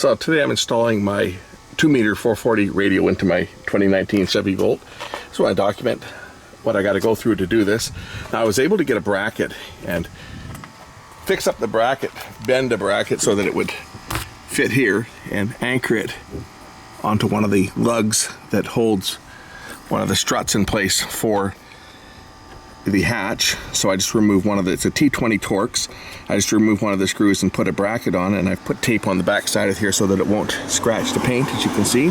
So today I'm installing my 2-meter 440 radio into my 2019 Chevy Volt. So I document what I got to go through to do this. Now I was able to get a bracket and fix up the bracket, bend the bracket so that it would fit here and anchor it onto one of the lugs that holds one of the struts in place for the hatch. So I just removed one of the, it's a T20 Torx. I just removed one of the screws and put a bracket on, and I put tape on the back side of here so that it won't scratch the paint, as you can see.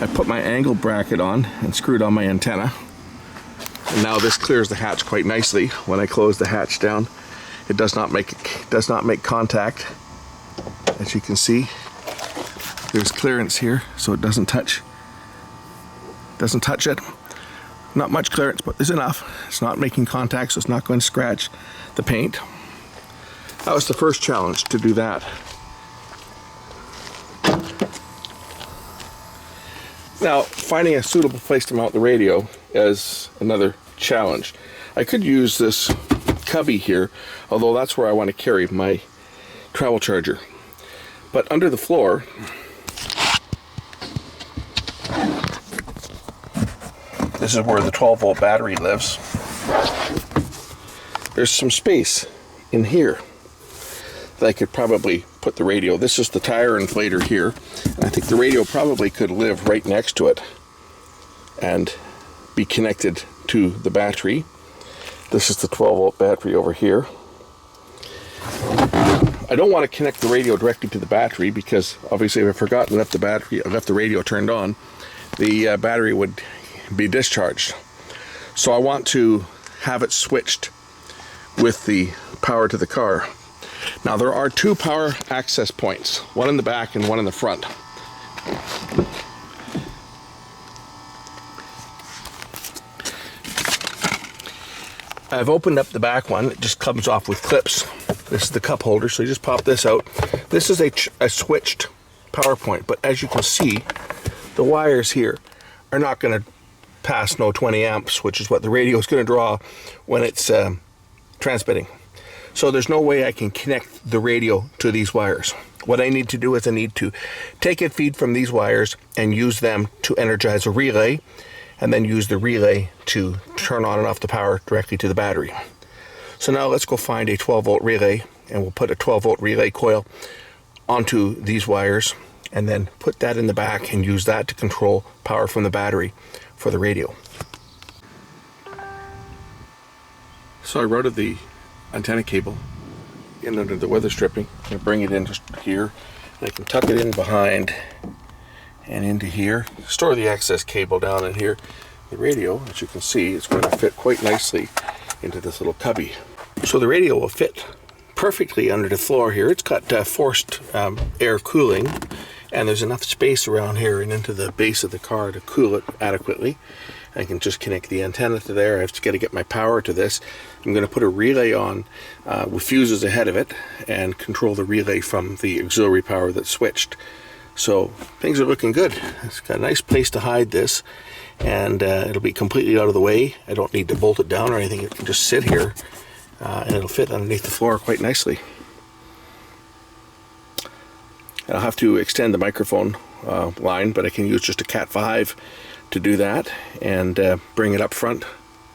I put my angle bracket on and screwed on my antenna. And now this clears the hatch quite nicely. When I close the hatch down, it does not make contact. As you can see, there's clearance here, so it doesn't touch it. Not much clearance, but there's enough. It's not making contact, so it's not going to scratch the paint. That was the first challenge, to do that. Now, finding a suitable place to mount the radio is another challenge. I could use this cubby here, although that's where I want to carry my travel charger. But under the floor, this is where the 12-volt battery lives. There's some space in here that I could probably put the radio. This is the tire inflator here. And I think the radio probably could live right next to it and be connected to the battery. This is the 12-volt battery over here. I don't want to connect the radio directly to the battery because obviously if I forgot and left the radio turned on, the battery would be discharged. So I want to have it switched with the power to the car. Now there are two power access points, one in the back and one in the front. I've opened up the back one. It just comes off with clips. This is the cup holder, so you just pop this out. This is a switched power point, but as you can see, the wires here are not going to pass no 20 amps, which is what the radio is going to draw when it's transmitting. So there's no way I can connect the radio to these wires. What I need to do is I need to take a feed from these wires and use them to energize a relay, and then use the relay to turn on and off the power directly to the battery. So now let's go find a 12-volt relay, and we'll put a 12-volt relay coil onto these wires and then put that in the back and use that to control power from the battery for the radio. So I routed the antenna cable in under the weather stripping. I'm going to bring it in just here, and I can tuck it in behind and into here. Store the access cable down in here. The radio, as you can see, is going to fit quite nicely into this little cubby. So the radio will fit perfectly under the floor here. It's got forced air cooling, and there's enough space around here and into the base of the car to cool it adequately. I can just connect the antenna to there. I've got to get my power to this. I'm going to put a relay on with fuses ahead of it and control the relay from the auxiliary power that's switched. So things are looking good. It's got a nice place to hide this, and it'll be completely out of the way. I don't need to bolt it down or anything. It can just sit here and it'll fit underneath the floor quite nicely. I'll have to extend the microphone line, but I can use just a Cat 5 to do that, and bring it up front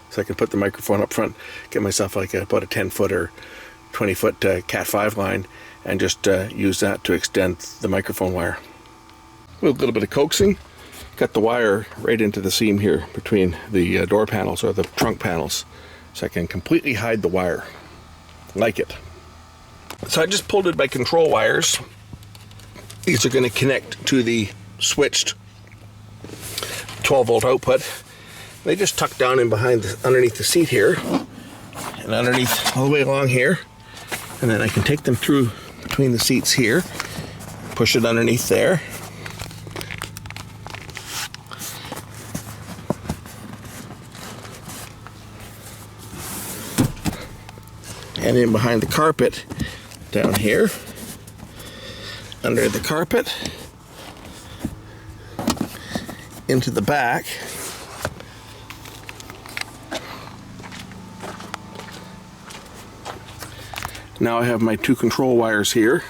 so I can put the microphone up front, get myself like about a 10-foot or 20-foot Cat 5 line, and just use that to extend the microphone wire. With a little bit of coaxing, got the wire right into the seam here between the door panels, or the trunk panels, so I can completely hide the wire like it. So I just pulled it by control wires. These are going to connect to the switched 12-volt output. They just tuck down in behind underneath the seat here, and underneath all the way along here, and then I can take them through between the seats here, push it underneath there, and in behind the carpet down here, under the carpet, into the back, Now I have my two control wires here.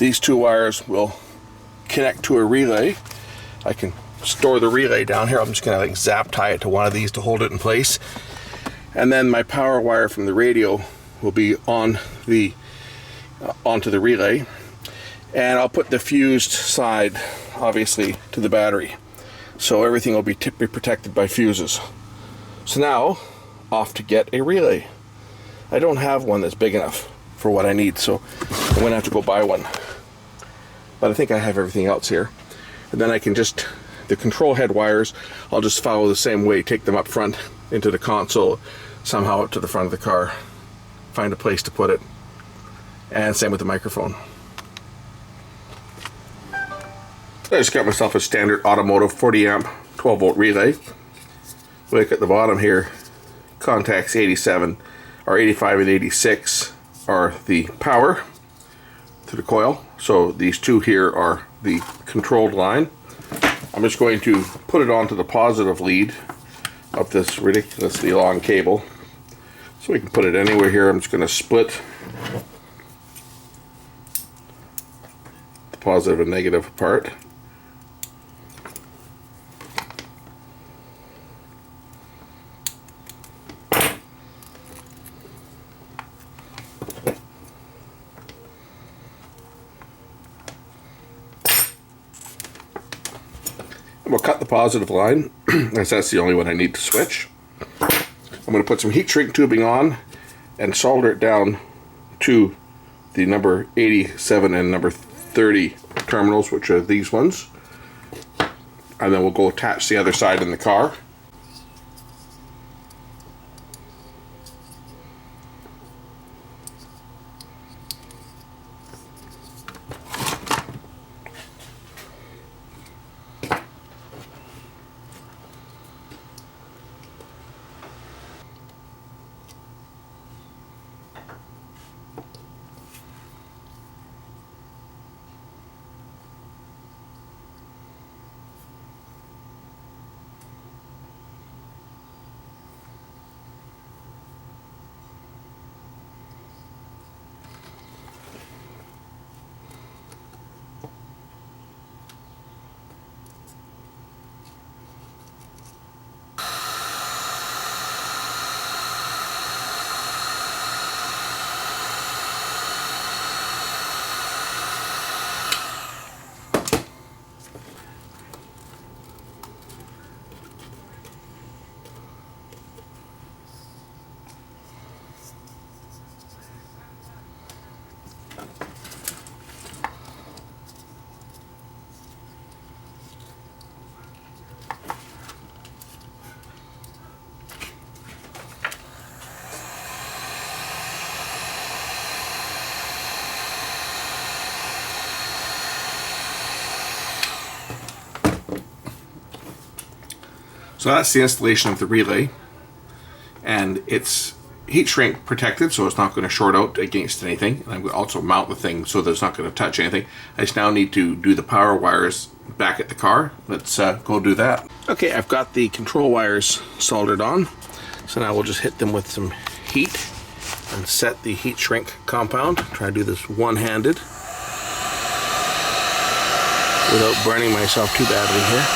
these two wires will connect to a relay. I can store the relay down here. I'm just gonna like zap tie it to one of these to hold it in place. And then my power wire from the radio will be on the onto the relay. And I'll put the fused side, obviously, to the battery. So everything will be protected by fuses. So now, off to get a relay. I don't have one that's big enough for what I need, so I'm gonna have to go buy one. But I think I have everything else here. And then I can just, the control head wires, I'll just follow the same way, take them up front into the console, somehow up to the front of the car, find a place to put it. And same with the microphone. I just got myself a standard automotive 40 amp 12 volt relay. Look at the bottom here, contacts 87 or 85 and 86 are the power to the coil. So these two here are the controlled line. I'm just going to put it onto the positive lead of this ridiculously long cable. So we can put it anywhere here. I'm just going to split the positive and negative apart. We'll cut the positive line, as that's the only one I need to switch. I'm going to put some heat shrink tubing on and solder it down to the number 87 and number 30 terminals, which are these ones. And then we'll go attach the other side in the car. So that's the installation of the relay, and it's heat shrink protected, so it's not going to short out against anything. And I'm going to also mount the thing so that it's not going to touch anything. I just now need to do the power wires back at the car. Let's go do that. Okay, I've got the control wires soldered on, so now we'll just hit them with some heat and set the heat shrink compound. Try to do this one-handed without burning myself too badly here.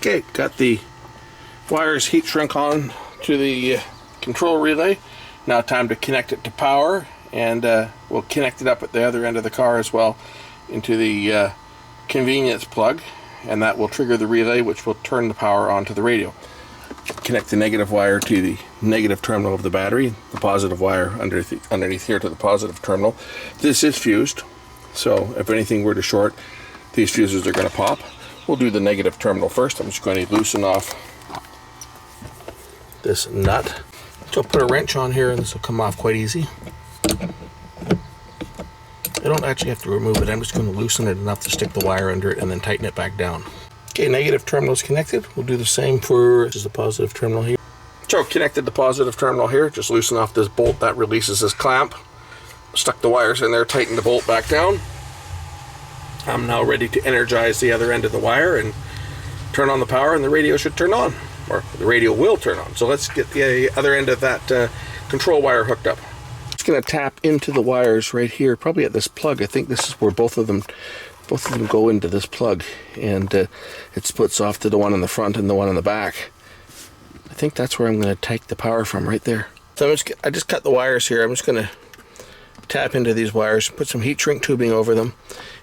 Okay, got the wires heat shrink on to the control relay. Now time to connect it to power, and we'll connect it up at the other end of the car as well into the convenience plug, and that will trigger the relay, which will turn the power on to the radio. Connect the negative wire to the negative terminal of the battery, the positive wire underneath here to the positive terminal. This is fused, so if anything were to short, these fuses are going to pop. We'll do the negative terminal first. I'm just going to loosen off this nut. So I'll put a wrench on here and this will come off quite easy. I don't actually have to remove it. I'm just going to loosen it enough to stick the wire under it and then tighten it back down. Okay, negative terminal is connected. We'll do the same for this is the positive terminal here. So connected the positive terminal here. Just loosen off this bolt that releases this clamp. Stuck the wires in there, tighten the bolt back down. I'm now ready to energize the other end of the wire and turn on the power and the radio should turn on, or the radio will turn on. So let's get the other end of that control wire hooked up. It's going to tap into the wires right here, probably at this plug. I think this is where both of them go into this plug, and it splits off to the one in the front and the one in the back. I think that's where I'm going to take the power from, right there. So I just cut the wires here. I'm just going to tap into these wires, put some heat shrink tubing over them,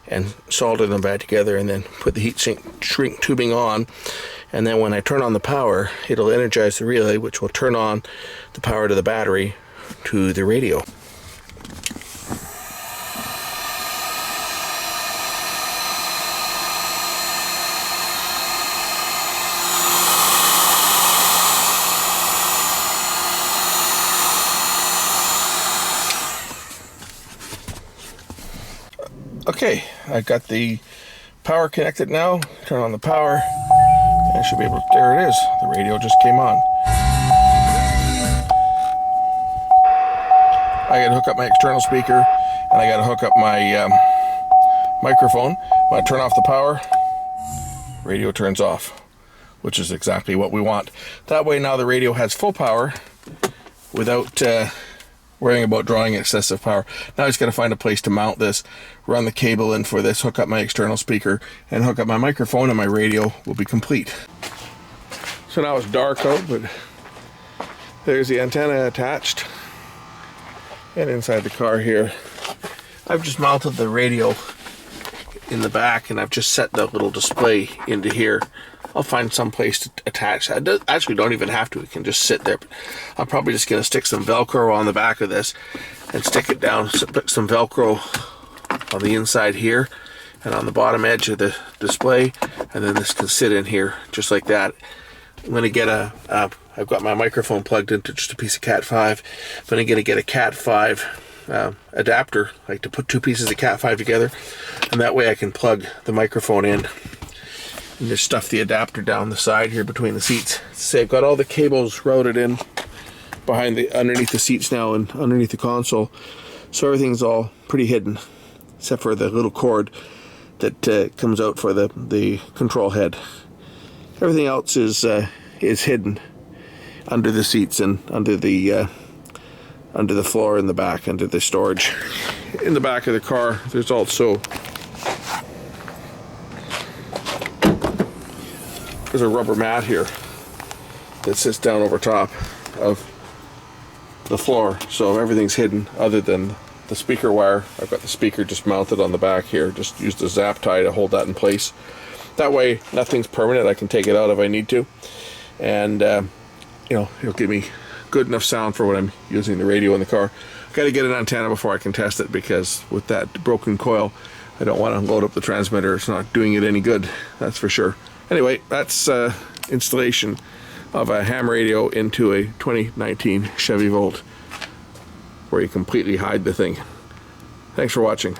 and solder them back together, and then put the heat shrink tubing on. And then when I turn on the power, it'll energize the relay, which will turn on the power to the battery to the radio. Okay, I got the power connected now. Turn on the power. I should be able to, there it is. The radio just came on. I gotta hook up my external speaker, and I gotta hook up my microphone. When I turn off the power, radio turns off, which is exactly what we want. That way now the radio has full power without worrying about drawing excessive power. Now I just gotta find a place to mount this, run the cable in for this, hook up my external speaker, and hook up my microphone, and my radio will be complete. So now it's dark out, but there's the antenna attached. And inside the car here, I've just mounted the radio in the back, and I've just set the little display into here. I'll find some place to attach. I actually don't even have to. It can just sit there. But I'm probably just going to stick some Velcro on the back of this and stick it down. Put some Velcro on the inside here and on the bottom edge of the display, and then this can sit in here just like that. I'm going to get I've got my microphone plugged into just a piece of Cat 5. I'm going to get a Cat 5 adapter, like to put two pieces of Cat 5 together, and that way I can plug the microphone in and just stuff the adapter down the side here between the seats. So I've got all the cables routed in underneath the seats now and underneath the console, so everything's all pretty hidden except for the little cord that comes out for the control head. Everything else is hidden under the seats and under the floor in the back, under the storage. In the back of the car, there's also there's a rubber mat here that sits down over top of the floor, so everything's hidden other than the speaker wire. I've got the speaker just mounted on the back here. Just used a zap tie to hold that in place. That way nothing's permanent. I can take it out if I need to, and you know, it'll give me good enough sound for when I'm using the radio in the car. I got to get an antenna before I can test it, because with that broken coil, I don't want to load up the transmitter. It's not doing it any good, that's for sure. Anyway, that's installation of a ham radio into a 2019 Chevy Volt, where you completely hide the thing. Thanks for watching.